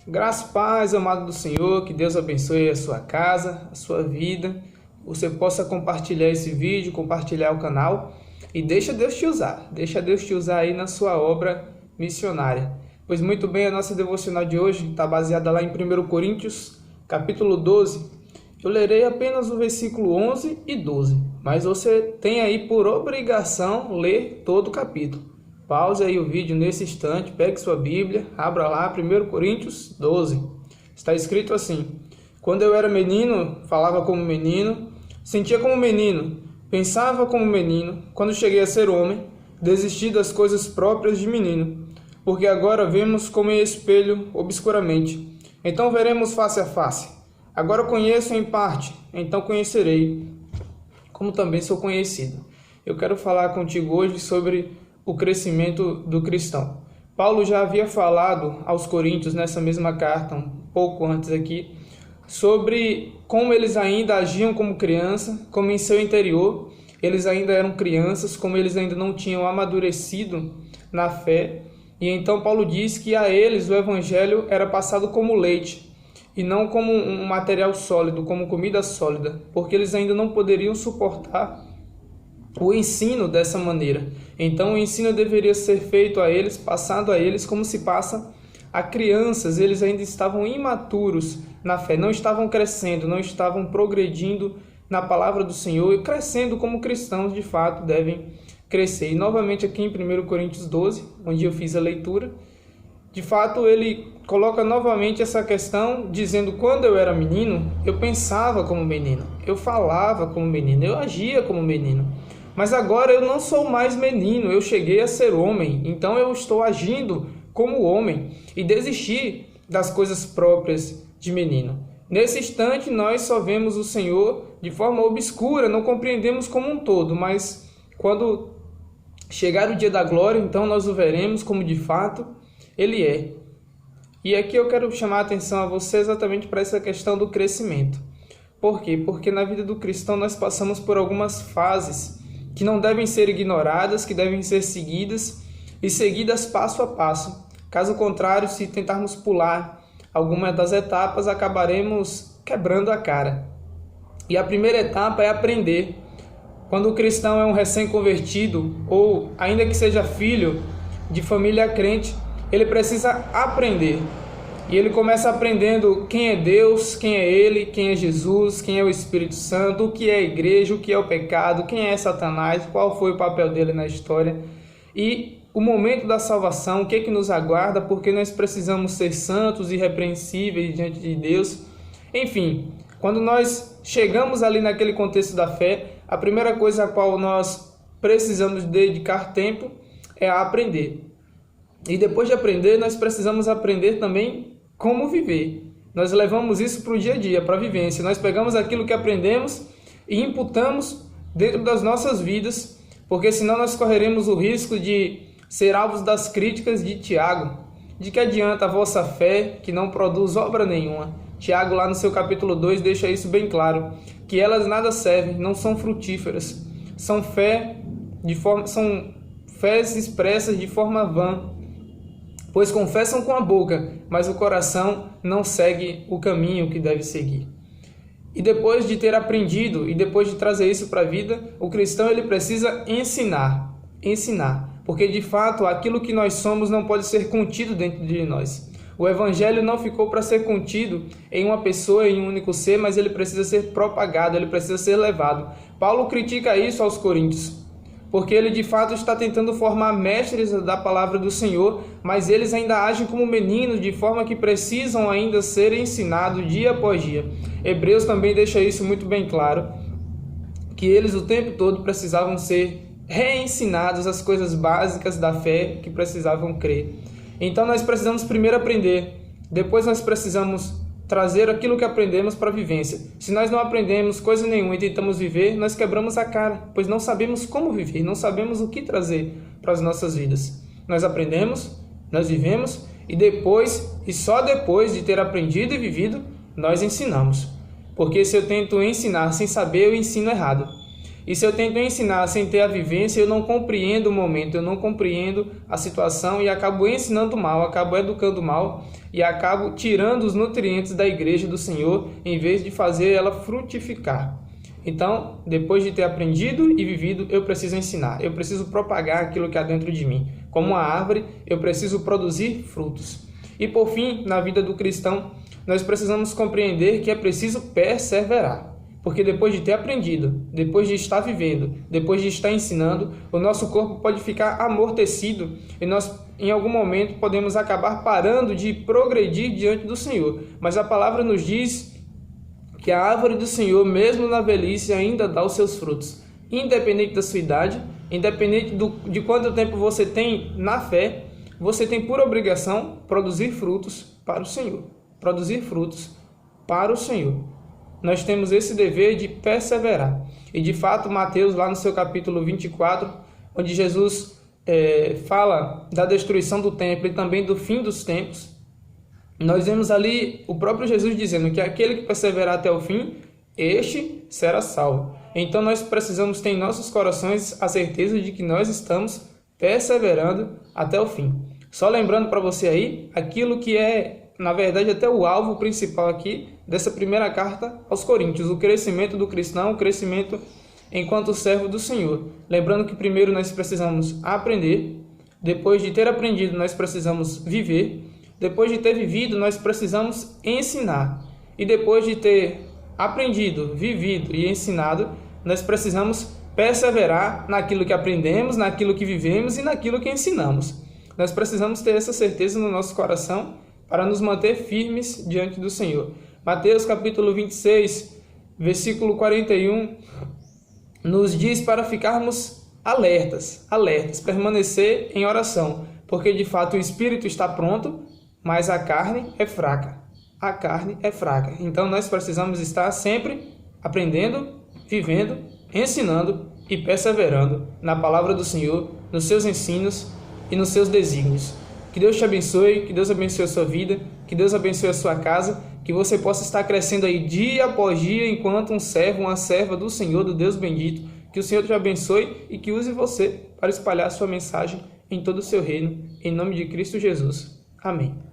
Graça e paz, amado do Senhor, que Deus abençoe a sua casa, a sua vida. Você possa compartilhar esse vídeo, compartilhar o canal e deixa Deus te usar aí na sua obra missionária. Pois muito bem, a nossa devocional de hoje está baseada lá em 1 Coríntios, capítulo 12. Eu lerei apenas o versículo 11 e 12, mas você tem aí por obrigação ler todo o capítulo. Pause aí o vídeo nesse instante, pegue sua Bíblia, abra lá 1 Coríntios 12. Está escrito assim: quando eu era menino, falava como menino, sentia como menino, pensava como menino. Quando cheguei a ser homem, desisti das coisas próprias de menino, porque agora vemos como em espelho obscuramente. Então veremos face a face. Agora conheço em parte, então conhecerei, como também sou conhecido. Eu quero falar contigo hoje sobre o crescimento do cristão. Paulo já havia falado aos Coríntios nessa mesma carta, um pouco antes aqui, sobre como eles ainda agiam como criança, como em seu interior eles ainda eram crianças, como eles ainda não tinham amadurecido na fé. E então Paulo diz que a eles o evangelho era passado como leite, e não como um material sólido, como comida sólida, porque eles ainda não poderiam suportar o ensino dessa maneira. Então o ensino deveria ser feito a eles, passado a eles como se passa a crianças. Eles ainda estavam imaturos na fé, não estavam crescendo, não estavam progredindo na palavra do Senhor e crescendo como cristãos de fato devem crescer. E novamente aqui em 1 Coríntios 12, onde eu fiz a leitura, de fato ele coloca novamente essa questão, dizendo: quando eu era menino, eu pensava como menino, eu falava como menino, eu agia como menino. Mas agora eu não sou mais menino, eu cheguei a ser homem, então eu estou agindo como homem e desisti das coisas próprias de menino. Nesse instante nós só vemos o Senhor de forma obscura, não compreendemos como um todo, mas quando chegar o dia da glória, então nós o veremos como de fato Ele é. E aqui eu quero chamar a atenção a você exatamente para essa questão do crescimento. Por quê? Porque na vida do cristão nós passamos por algumas fases que não devem ser ignoradas, que devem ser seguidas e seguidas passo a passo. Caso contrário, se tentarmos pular alguma das etapas, acabaremos quebrando a cara. E a primeira etapa é aprender. Quando o cristão é um recém-convertido, ou ainda que seja filho de família crente, ele precisa aprender. E ele começa aprendendo quem é Deus, quem é Ele, quem é Jesus, quem é o Espírito Santo, o que é a igreja, o que é o pecado, quem é Satanás, qual foi o papel dele na história. E o momento da salvação, o que é que nos aguarda, porque nós precisamos ser santos e irrepreensíveis diante de Deus. Enfim, quando nós chegamos ali naquele contexto da fé, a primeira coisa a qual nós precisamos dedicar tempo é a aprender. E depois de aprender, nós precisamos aprender também como viver. Nós levamos isso para o dia a dia, para a vivência. Nós pegamos aquilo que aprendemos e imputamos dentro das nossas vidas, porque senão nós correremos o risco de ser alvos das críticas de Tiago. De que adianta a vossa fé que não produz obra nenhuma? Tiago, lá no seu capítulo 2, deixa isso bem claro, que elas nada servem, não são frutíferas. São fés expressas de forma vã, pois confessam com a boca, mas o coração não segue o caminho que deve seguir. E depois de ter aprendido, e depois de trazer isso para a vida, o cristão ele precisa ensinar, porque de fato aquilo que nós somos não pode ser contido dentro de nós. O evangelho não ficou para ser contido em uma pessoa, em um único ser, mas ele precisa ser propagado, ele precisa ser levado. Paulo critica isso aos Coríntios, porque ele de fato está tentando formar mestres da palavra do Senhor, mas eles ainda agem como meninos, de forma que precisam ainda ser ensinados dia após dia. Hebreus também deixa isso muito bem claro, que eles o tempo todo precisavam ser reensinados as coisas básicas da fé que precisavam crer. Então nós precisamos primeiro aprender, depois nós precisamos trazer aquilo que aprendemos para a vivência. Se nós não aprendemos coisa nenhuma e tentamos viver, nós quebramos a cara, pois não sabemos como viver, não sabemos o que trazer para as nossas vidas. Nós aprendemos, nós vivemos e depois, e só depois de ter aprendido e vivido, nós ensinamos. Porque se eu tento ensinar sem saber, eu ensino errado. E se eu tento ensinar sem ter a vivência, eu não compreendo o momento, eu não compreendo a situação e acabo ensinando mal, acabo educando mal e acabo tirando os nutrientes da igreja do Senhor em vez de fazer ela frutificar. Então, depois de ter aprendido e vivido, eu preciso ensinar, eu preciso propagar aquilo que há dentro de mim. Como uma árvore, eu preciso produzir frutos. E por fim, na vida do cristão, nós precisamos compreender que é preciso perseverar. Porque depois de ter aprendido, depois de estar vivendo, depois de estar ensinando, o nosso corpo pode ficar amortecido e nós, em algum momento, podemos acabar parando de progredir diante do Senhor. Mas a palavra nos diz que a árvore do Senhor, mesmo na velhice, ainda dá os seus frutos. Independente da sua idade, independente de quanto tempo você tem na fé, você tem por obrigação produzir frutos para o Senhor. Produzir frutos para o Senhor. Nós temos esse dever de perseverar. E de fato, Mateus, lá no seu capítulo 24, onde Jesus fala da destruição do templo e também do fim dos tempos, nós vemos ali o próprio Jesus dizendo que aquele que perseverar até o fim, este será salvo. Então nós precisamos ter em nossos corações a certeza de que nós estamos perseverando até o fim. Só lembrando para você aí, aquilo que é, na verdade, até o alvo principal aqui dessa primeira carta aos Coríntios, o crescimento do cristão, o crescimento enquanto servo do Senhor. Lembrando que primeiro nós precisamos aprender, depois de ter aprendido nós precisamos viver, depois de ter vivido nós precisamos ensinar, e depois de ter aprendido, vivido e ensinado, nós precisamos perseverar naquilo que aprendemos, naquilo que vivemos e naquilo que ensinamos. Nós precisamos ter essa certeza no nosso coração para nos manter firmes diante do Senhor. Mateus capítulo 26, versículo 41, nos diz para ficarmos alertas, permanecer em oração, porque de fato o espírito está pronto, mas a carne é fraca. A carne é fraca. Então nós precisamos estar sempre aprendendo, vivendo, ensinando e perseverando na palavra do Senhor, nos seus ensinos e nos seus desígnios. Que Deus te abençoe, que Deus abençoe a sua vida, que Deus abençoe a sua casa, que você possa estar crescendo aí dia após dia enquanto um servo, uma serva do Senhor, do Deus bendito. Que o Senhor te abençoe e que use você para espalhar a sua mensagem em todo o seu reino, em nome de Cristo Jesus. Amém.